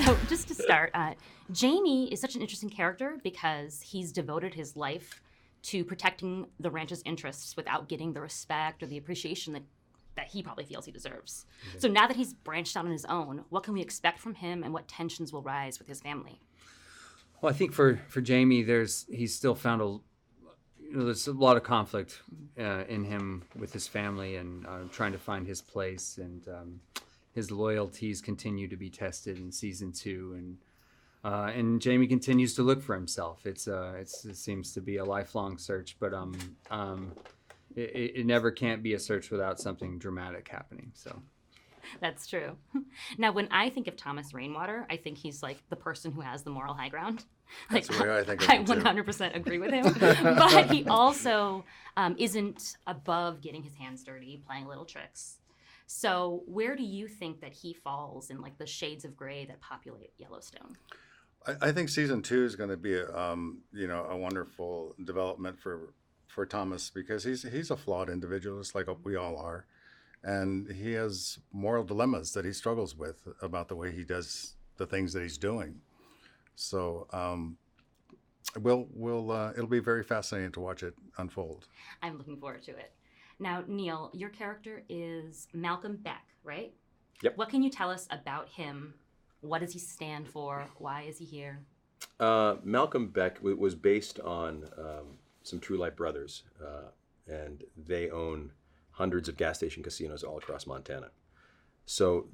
So just to start, Jamie is such an interesting character because he's devoted his life to protecting the ranch's interests without getting the respect or the appreciation that he probably feels he deserves. Mm-hmm. So now that he's branched out on his own, what can we expect from him and what tensions will rise with his family? Well, I think for Jamie, he's still found there's a lot of conflict in him with his family and trying to find his place, and his loyalties continue to be tested in season 2, and Jamie continues to look for himself. It seems to be a lifelong search, but it never can't be a search without something dramatic happening. So. That's true. Now, when I think of Thomas Rainwater, I think he's like the person who has the moral high ground. Like, that's the way I think of him, too. 100% agree with him. But he also isn't above getting his hands dirty, playing little tricks. So where do you think that he falls in like the shades of gray that populate Yellowstone? I think season 2 is going to be a wonderful development for Thomas, because he's a flawed individual, just like we all are. And he has moral dilemmas that he struggles with about the way he does the things that he's doing. So it'll be very fascinating to watch it unfold. I'm looking forward to it. Now, Neil, your character is Malcolm Beck, right? Yep. What can you tell us about him? What does he stand for? Why is he here? Malcolm Beck was based on some True Life brothers, and they own hundreds of gas station casinos all across Montana. So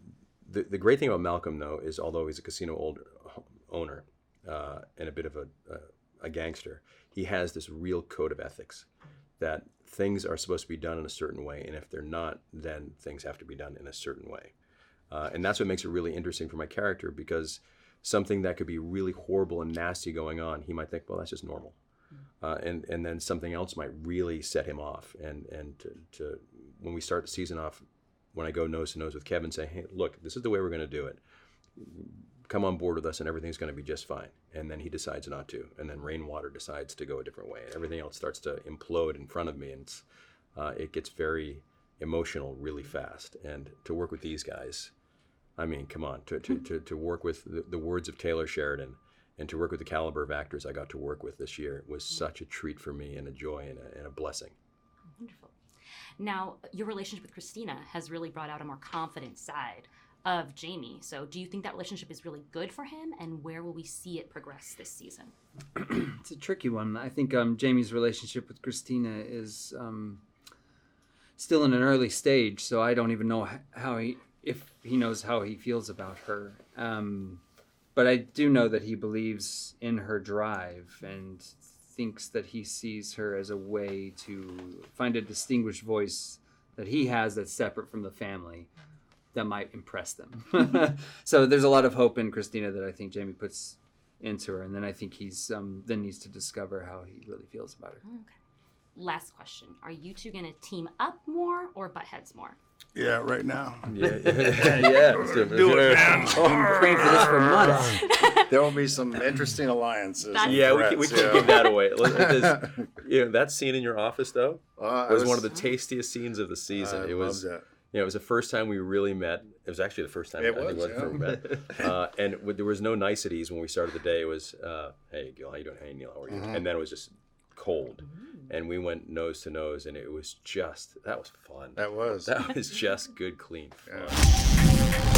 the great thing about Malcolm, though, is although he's a casino owner and a bit of a gangster, he has this real code of ethics that things are supposed to be done in a certain way, and if they're not, then things have to be done in a certain way. And that's what makes it really interesting for my character, because something that could be really horrible and nasty going on, he might think, well, that's just normal. And then something else might really set him off. And to when we start the season off, when I go nose to nose with Kevin, say, hey, look, this is the way we're going to do it. Come on board with us, and everything's going to be just fine. And then he decides not to, and then Rainwater decides to go a different way, and everything else starts to implode in front of me, and it gets very emotional really fast. And to work with these guys, I mean, come on, to work with the words of Taylor Sheridan, and to work with the caliber of actors I got to work with this year was such a treat for me, and a joy and a blessing. Wonderful. Now, your relationship with Christina has really brought out a more confident side of Jamie. So do you think that relationship is really good for him, and where will we see it progress this season? It's a tricky one. I think Jamie's relationship with Christina is still in an early stage, so I don't even know if he knows how he feels about her. But I do know that he believes in her drive and thinks that he sees her as a way to find a distinguished voice that he has that's separate from the family that might impress them. So there's a lot of hope in Christina that I think Jamie puts into her, and then I think he's then needs to discover how he really feels about her. Okay. Last question. Are you two going to team up more or butt heads more? Yeah, right now. Yeah. Do it, man. Oh, I'm praying for this for months. There will be some interesting alliances. Yeah, we can't give that away. That scene in your office, though, was one of the tastiest scenes of the season. I it was loved it. It was the first time we really met. It was actually the first time we met. And there was no niceties when we started the day. It was, hey, Gil, how you doing? Hey, Neil, how are you? Mm-hmm. And then it was just cold. And we went nose to nose, and it was that was fun. That was just good, clean fun. Yeah.